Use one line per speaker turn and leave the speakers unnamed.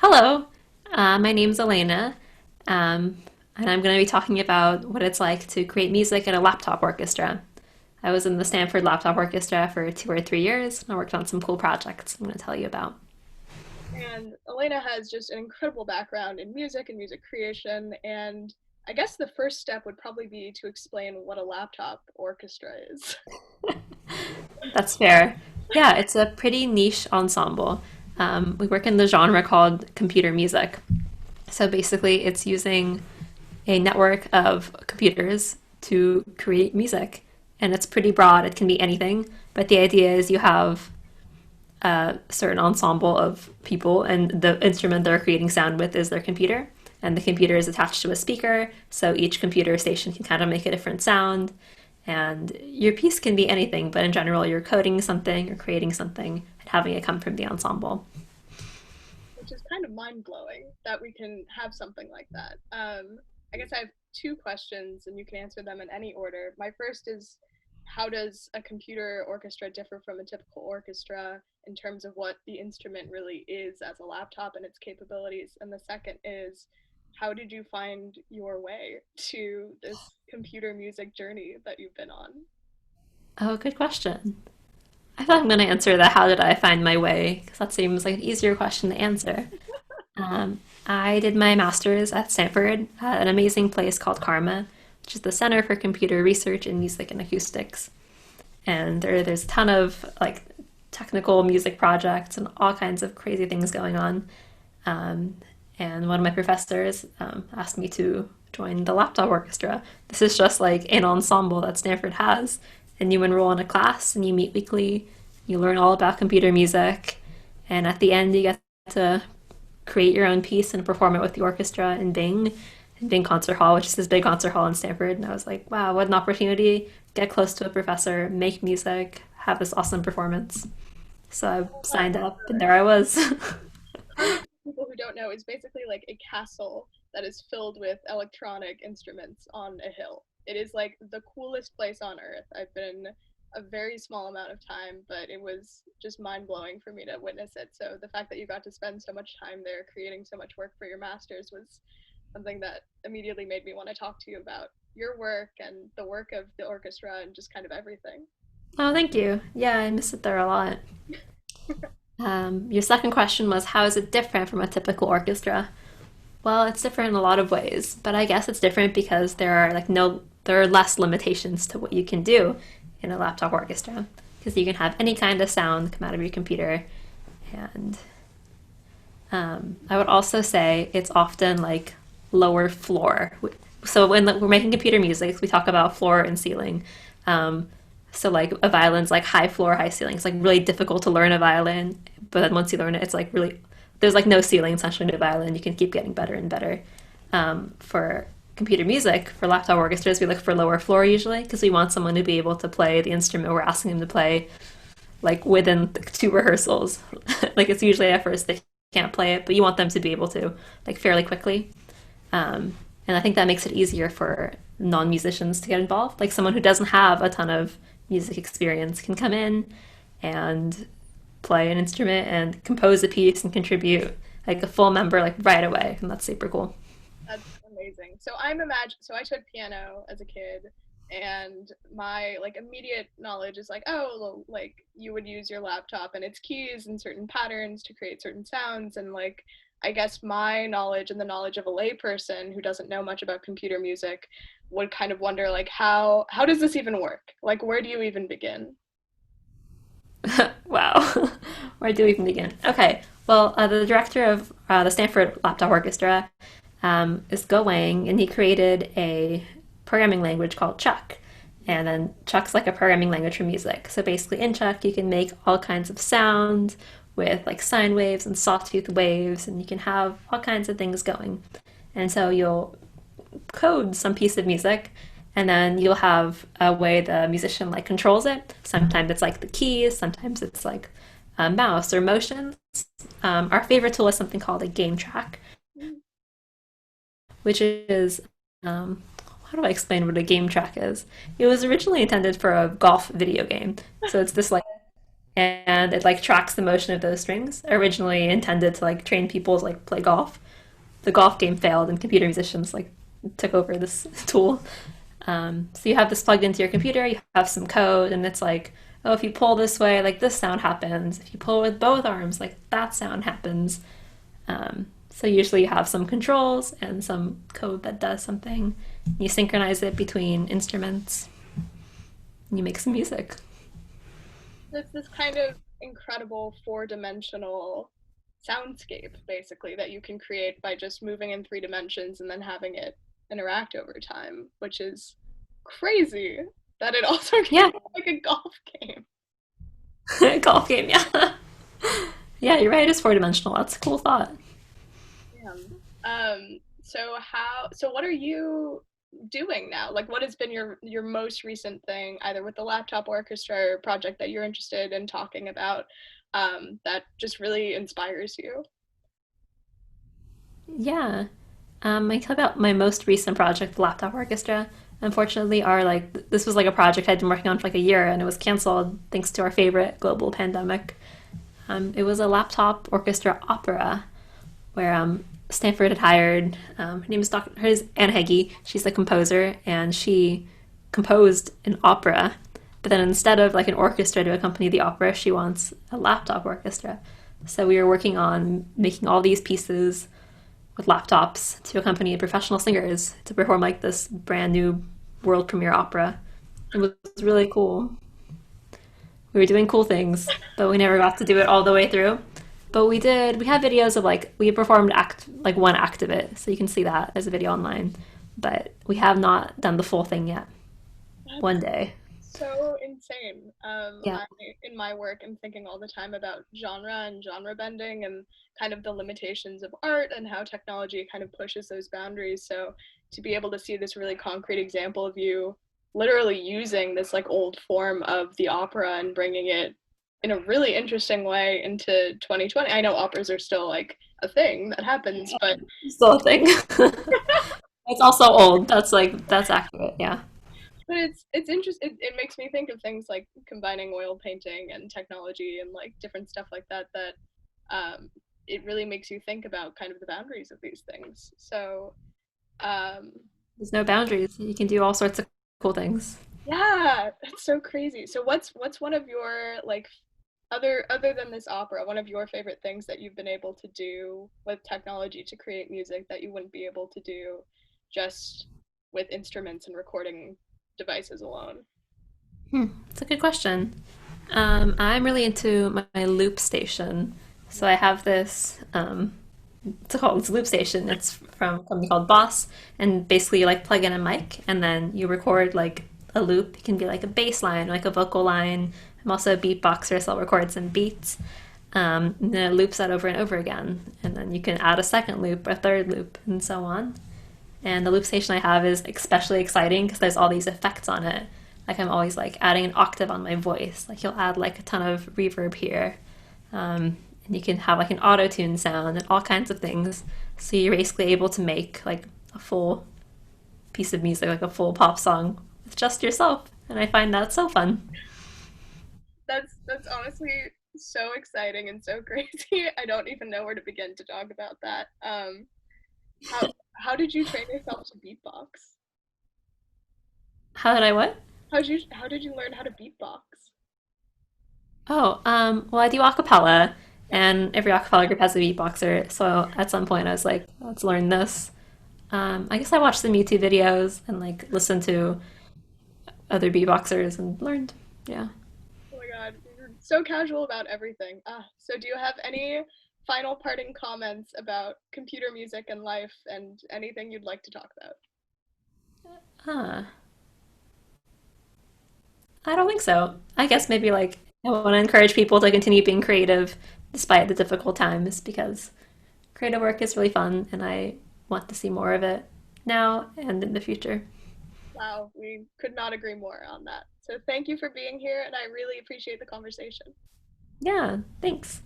Hello, my name's Elena, and I'm going to be talking about what it's like to create music in a laptop orchestra. I was in the Stanford Laptop Orchestra for 2 or 3 years, and I worked on some cool projects I'm going to tell you about.
And Elena has just an incredible background in music and music creation. And I guess the first step would probably be to explain what a laptop orchestra is.
That's fair. Yeah, it's a pretty niche ensemble. We work in the genre called computer music. So basically, it's using a network of computers to create music. And it's pretty broad, it can be anything. But the idea is you have a certain ensemble of people, and the instrument they're creating sound with is their computer. And the computer is attached to a speaker, so each computer station can kind of make a different sound. And your piece can be anything, but in general, you're coding something or creating something and having it come from the ensemble.
Which is kind of mind blowing that we can have something like that. I guess I have two questions, and you can answer them in any order. My first is, how does a computer orchestra differ from a typical orchestra in terms of what the instrument really is as a laptop and its capabilities? And the second is, how did you find your way to this computer music journey that you've been on?
Oh, good question. I thought I'm going to answer the how did I find my way, because that seems like an easier question to answer. I did my master's at Stanford at an amazing place called Karma, which is the Center for Computer Research in Music and Acoustics. And there's a ton of like technical music projects and all kinds of crazy things going on. Um, and one of my professors asked me to join the laptop orchestra. This is just like an ensemble that Stanford has, and you enroll in a class and you meet weekly. You learn all about computer music, and at the end, you get to create your own piece and perform it with the orchestra in Bing Concert Hall, which is this big concert hall in Stanford. And I was like, wow, what an opportunity! Get close to a professor, make music, have this awesome performance. So I
That
signed up, and there I was.
Karma, for people who don't know, is basically like a castle that is filled with electronic instruments on a hill. It is like the coolest place on earth. I've been a very small amount of time, but it was just mind blowing for me to witness it. So the fact that you got to spend so much time there creating so much work for your masters was something that immediately made me want to talk to you about your work and the work of the orchestra and just kind of everything.
Oh, thank you. Yeah, I miss it there a lot. Your second question was, how is it different from a typical orchestra? Well, it's different in a lot of ways, but I guess it's different because there are less limitations to what you can do in a laptop orchestra. Because you can have any kind of sound come out of your computer. And I would also say it's often like lower floor. So when we're making computer music, we talk about floor and ceiling. Um, so like a violin's like high floor, high ceiling. It's like really difficult to learn a violin, but then once you learn it, it's like really there's like no ceiling essentially to a violin. You can keep getting better and better. For computer music, for laptop orchestras, we look for lower floor usually because we want someone to be able to play the instrument we're asking them to play like within the two rehearsals. Like it's usually at first they can't play it, but you want them to be able to like fairly quickly. And I think that makes it easier for non-musicians to get involved. Like someone who doesn't have a ton of music experience can come in and play an instrument and compose a piece and contribute like a full member like right away, and that's super cool.
That's amazing. So I took piano as a kid, and my like immediate knowledge is like, oh, well, like you would use your laptop and its keys and certain patterns to create certain sounds, and like I guess my knowledge and the knowledge of a layperson who doesn't know much about computer music would kind of wonder like how does this even work? Like where do you even begin?
Wow. Where do we even begin? Okay, well, the director of the Stanford Laptop Orchestra is going, and he created a programming language called Chuck. And then Chuck's like a programming language for music. So basically, in Chuck, you can make all kinds of sounds with like sine waves and sawtooth waves, and you can have all kinds of things going. And so you'll code some piece of music, and then you'll have a way the musician like controls it. Sometimes it's like the keys, sometimes it's like a mouse or motions. Our favorite tool is something called a game track, which is how do I explain what a game track is? It was originally intended for a golf video game. So it's this like and it like tracks the motion of those strings. Originally intended to like train people to like play golf. The golf game failed, and computer musicians like took over this tool. So you have this plugged into your computer. You have some code, and it's like, oh, if you pull this way, like this sound happens. If you pull with both arms, like that sound happens. So usually you have some controls and some code that does something. You synchronize it between instruments, and you make some music.
It's this kind of incredible four-dimensional soundscape, basically, that you can create by just moving in 3 dimensions and then having it interact over time, which is crazy that it also can
Yeah,
be like a golf game.
golf game. Yeah, yeah. You're right. It's 4 dimensional. That's a cool thought.
Damn. So what are you doing now? Like, what has been your most recent thing, either with the Laptop Orchestra or project that you're interested in talking about, that just really inspires you?
Yeah. I talk about my most recent project, the Laptop Orchestra. Unfortunately, our like this was like a project I'd been working on for like a year, and it was canceled thanks to our favorite global pandemic. It was a laptop orchestra opera where Stanford had hired. Her name is Dr. Her is Anna Heggie. She's the composer, and she composed an opera. But then instead of like an orchestra to accompany the opera, she wants a laptop orchestra. So we were working on making all these pieces with laptops to accompany professional singers to perform like this brand new world premiere opera. It was really cool. We were doing cool things, but we never got to do it all the way through. But we did. We have videos of like we performed act like one act of it, so you can see that as a video online. But we have not done the full thing yet. One
That's
day.
so insane.
Yeah.
I in my work am thinking all the time about genre and genre bending and kind of the limitations of art and how technology kind of pushes those boundaries. So to be able to see this really concrete example of you literally using this like old form of the opera and bringing it in a really interesting way into 2020. I know operas are still like a thing that happens, but
Still a thing. It's also old. That's accurate. Yeah.
it's interesting. It makes me think of things like combining oil painting and technology and like different stuff like that. That it really makes you think about kind of the boundaries of these things. So um,
There's no boundaries. You can do all sorts of cool things.
yeah, that's so crazy. So what's one of your like other than this opera, one of your favorite things that you've been able to do with technology to create music that you wouldn't be able to do just with instruments and recording devices alone?
It's a good question. I'm really into my loop station. So I have this. It's a loop station. It's from a company called Boss, and basically you like plug in a mic, and then you record like a loop. It can be like a bass line, like a vocal line. I'm also a beatboxer, so I'll record some beats. And then it loops that over and over again, and then you can add a second loop, a third loop, and so on. And the loop station I have is especially exciting because there's all these effects on it. Like I'm always like adding an octave on my voice. Like you'll add like a ton of reverb here, and you can have like an auto tune sound and all kinds of things. So you're basically able to make like a full piece of music, like a full pop song with just yourself. And I find that so fun.
That's honestly so exciting and so crazy. I don't even know where to begin to talk about that. How did you train yourself to beatbox?
How did I what?
How did you learn how to beatbox?
Oh, well, I do a cappella,
Yeah.
and every a cappella group has a beatboxer. So at some point, I was like, let's learn this. I guess I watched some YouTube videos and like listened to other beatboxers and learned. Yeah.
Oh my god, you're so casual about everything. So do you have any final parting comments about computer music and life and anything you'd like to talk about?
Huh. I don't think so. I guess maybe like I want to encourage people to continue being creative despite the difficult times because creative work is really fun and I want to see more of it now and in the future.
Wow, we could not agree more on that. So thank you for being here, and I really appreciate the conversation.
Yeah, thanks.